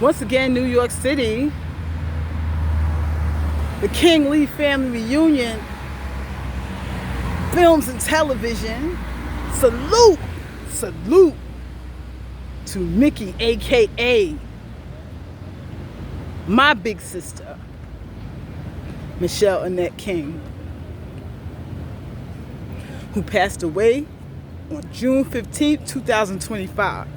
Once again, New York City, the King Lee family reunion, films and television. Salute, salute to Mickey, aka my big sister, Michelle Annette King, who passed away on June 15th, 2025.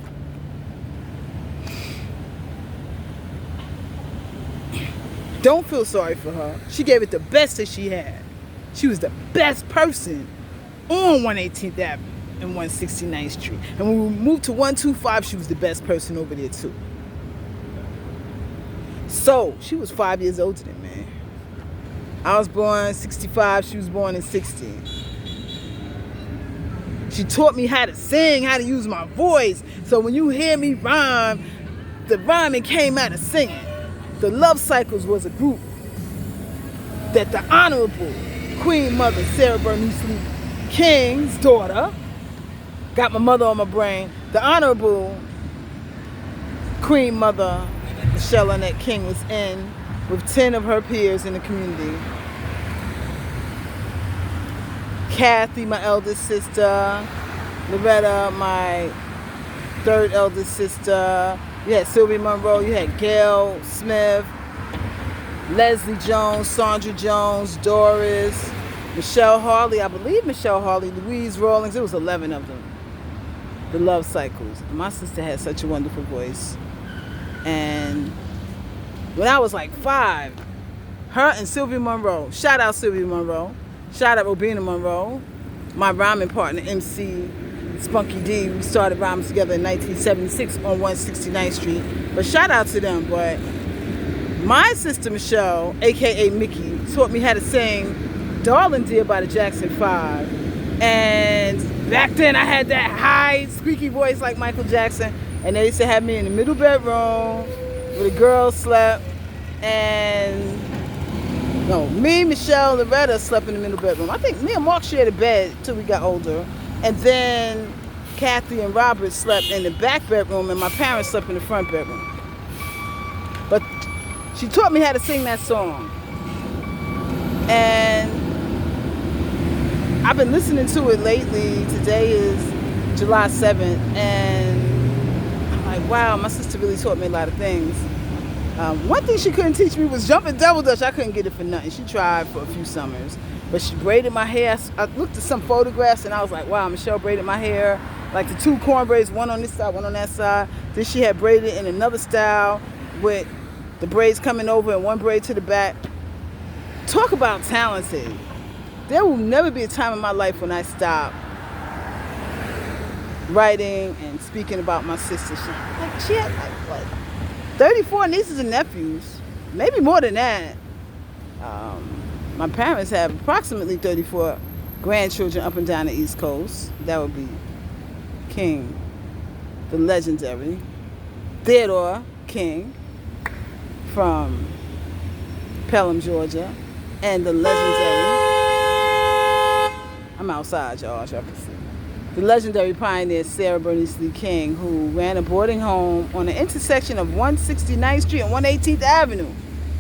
Don't feel sorry for her. She gave it the best that she had. She was the best person on 118th Avenue and 169th Street. And when we moved to 125, she was the best person over there too. So, she was 5 years older than me. I was born 65, she was born in 60. She taught me how to sing, how to use my voice. So when you hear me rhyme, the rhyming came out of singing. The Love Cycles was a group that the Honorable Queen Mother Sarah Bernice Lee King's daughter, got my mother on my brain, the Honorable Queen Mother Michelle Annette King was in with 10 of her peers in the community. Kathy, my eldest sister, Loretta, my third eldest sister. You had Sylvia Monroe, you had Gail Smith, Leslie Jones, Sandra Jones, Doris, Michelle Harley, I believe Michelle Harley, Louise Rawlings. It was 11 of them. The Love Cycles. And my sister had such a wonderful voice. And when I was like 5, her and Sylvia Monroe, shout out Sylvia Monroe, shout out Robina Monroe, my rhyming partner, MC Spunky D. We started rhyming together in 1976 on 169th Street. But shout out to them. But my sister Michelle, aka Mickey, taught me how to sing Darling Dear by the Jackson 5. And back then I had that high, squeaky voice like Michael Jackson. And they used to have me in the middle bedroom where the girls slept. And no, me, Michelle, and Loretta slept in the middle bedroom. I think me and Mark shared a bed till we got older. And then Kathy and Robert slept in the back bedroom and my parents slept in the front bedroom. But she taught me how to sing that song. And I've been listening to it lately. Today is July 7th. And I'm like, wow, my sister really taught me a lot of things. One thing she couldn't teach me was jumping double dutch. I couldn't get it for nothing. She tried for a few summers. But she braided my hair. I looked at some photographs and I was like, wow, Michelle braided my hair. Like the 2 corn braids, one on this side, one on that side. Then she had braided in another style with the braids coming over and one braid to the back. Talk about talented. There will never be a time in my life when I stop writing and speaking about my sister. She had like, what, 34 nieces and nephews. Maybe more than that. My parents have approximately 34 grandchildren up and down the East Coast. That would be King, the legendary Theodore King from Pelham, Georgia, and the legendary, I'm outside, y'all, as y'all can see, the legendary pioneer Sarah Bernice Lee King, who ran a boarding home on the intersection of 169th Street and 118th Avenue.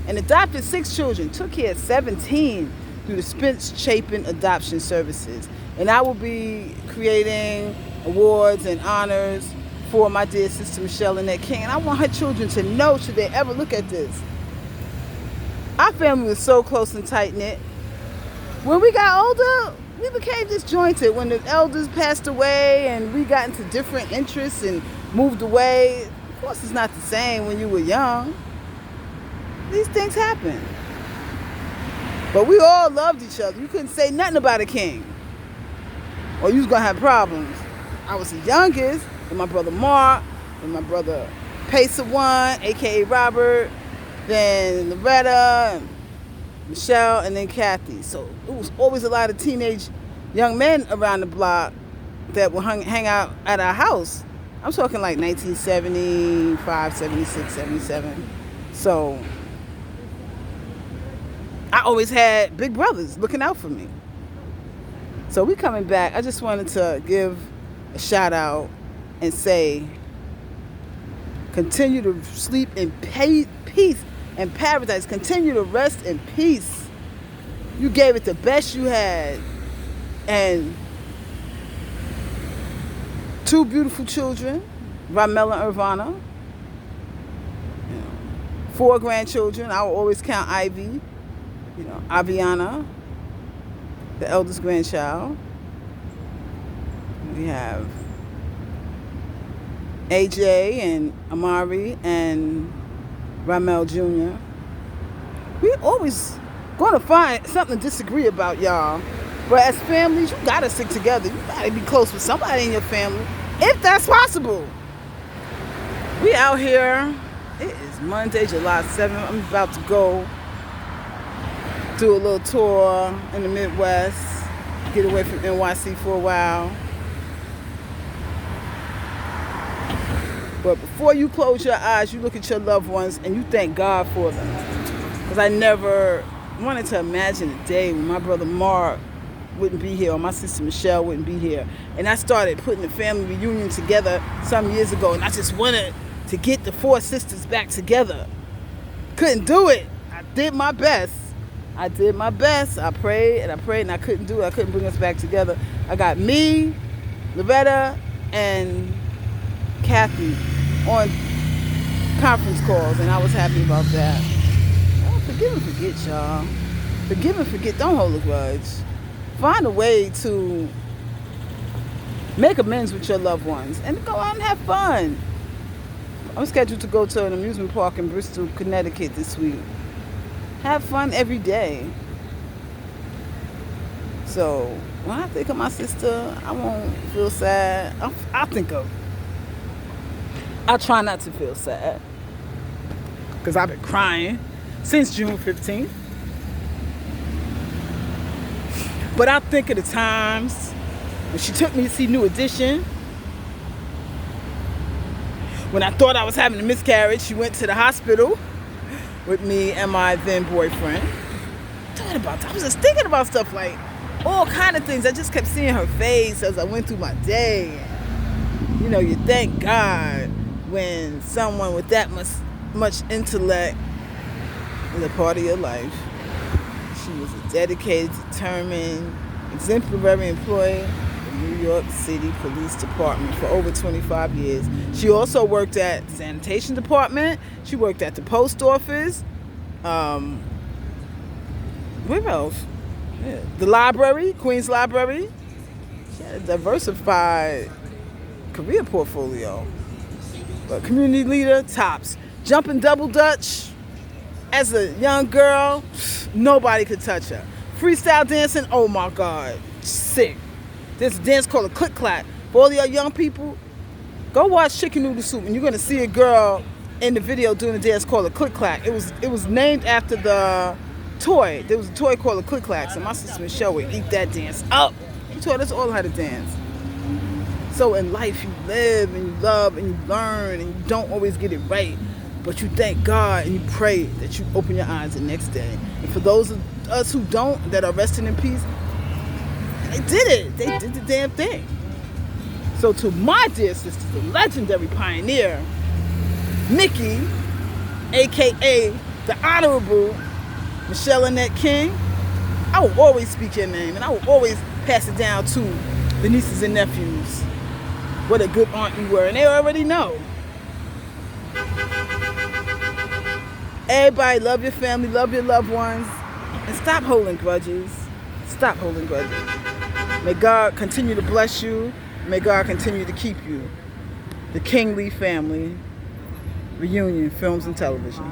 And adopted 6 children, took care of 17 through the Spence Chapin Adoption Services. And I will be creating awards and honors for my dear sister Michelle Annette King. And I want her children to know, should they ever look at this, our family was so close and tight-knit. When we got older, we became disjointed. When the elders passed away and we got into different interests and moved away, of course it's not the same when you were young. These things happen. But we all loved each other. You couldn't say nothing about a king, or you was going to have problems. I was the youngest, and my brother Mark, and my brother Pacer One, a.k.a. Robert, then Loretta, and Michelle, and then Kathy. So it was always a lot of teenage young men around the block that would hang out at our house. I'm talking like 1975, 76, 77. So I always had big brothers looking out for me. So we coming back. I just wanted to give a shout out and say Continue to sleep in peace and paradise. Continue to rest in peace. You gave it the best you had. And 2 beautiful children, Ramel and Irvana. 4 grandchildren. I will always count Ivy. Aviana, the eldest grandchild. We have AJ and Amari and Ramel Jr. We always going to find something to disagree about, y'all. But as families, you got to stick together. You got to be close with somebody in your family, if that's possible. We out here. It is Monday, July 7th. I'm about to go do a little tour in the Midwest. Get away from NYC for a while. But before you close your eyes, you look at your loved ones and you thank God for them. Because I never wanted to imagine a day when my brother Mark wouldn't be here or my sister Michelle wouldn't be here. And I started putting the family reunion together some years ago, and I just wanted to get the 4 sisters back together. Couldn't do it. I did my best. I prayed and I couldn't do it. I couldn't bring us back together. I got me, Loretta, and Kathy on conference calls, and I was happy about that. Forgive and forget, y'all. Forgive and forget. Don't hold a grudge. Find a way to make amends with your loved ones and go out and have fun. I'm scheduled to go to an amusement park in Bristol, Connecticut this week. Have fun every day. So when I think of my sister, I won't feel sad. I try not to feel sad because I've been crying since June 15th. But I think of the times when she took me to see New Edition. When I thought I was having a miscarriage, she went to the hospital with me and my then boyfriend. I was just thinking about stuff like all kind of things. I just kept seeing her face as I went through my day. You thank God when someone with that much intellect is a part of your life. She was a dedicated, determined, exemplary employee of the New York City Police Department for over 25 years. She also worked at the sanitation department. She worked at the post office. Where else? Yeah. The library, Queens Library. She had a diversified career portfolio. But community leader, tops. Jumping double dutch. As a young girl, nobody could touch her. Freestyle dancing, oh my God, sick. There's a dance called a click clack. For all y'all young people, go watch Chicken Noodle Soup and you're gonna see a girl in the video doing a dance called a click clack. It was named after the toy. There was a toy called a click clack. So my sister Michelle would eat that dance up. She taught us all how to dance. So in life, you live and you love and you learn and you don't always get it right. But you thank God and you pray that you open your eyes the next day. And for those of us who don't, that are resting in peace, they did it. They did the damn thing. So to my dear sister, the legendary pioneer, Mickey, a.k.a. the Honorable Michelle Annette King, I will always speak your name and I will always pass it down to the nieces and nephews. What a good aunt you were, and they already know. Everybody love your family, love your loved ones, and stop holding grudges. Stop holding grudges. May God continue to bless you. May God continue to keep you. The King Lee Family Reunion Films and Television.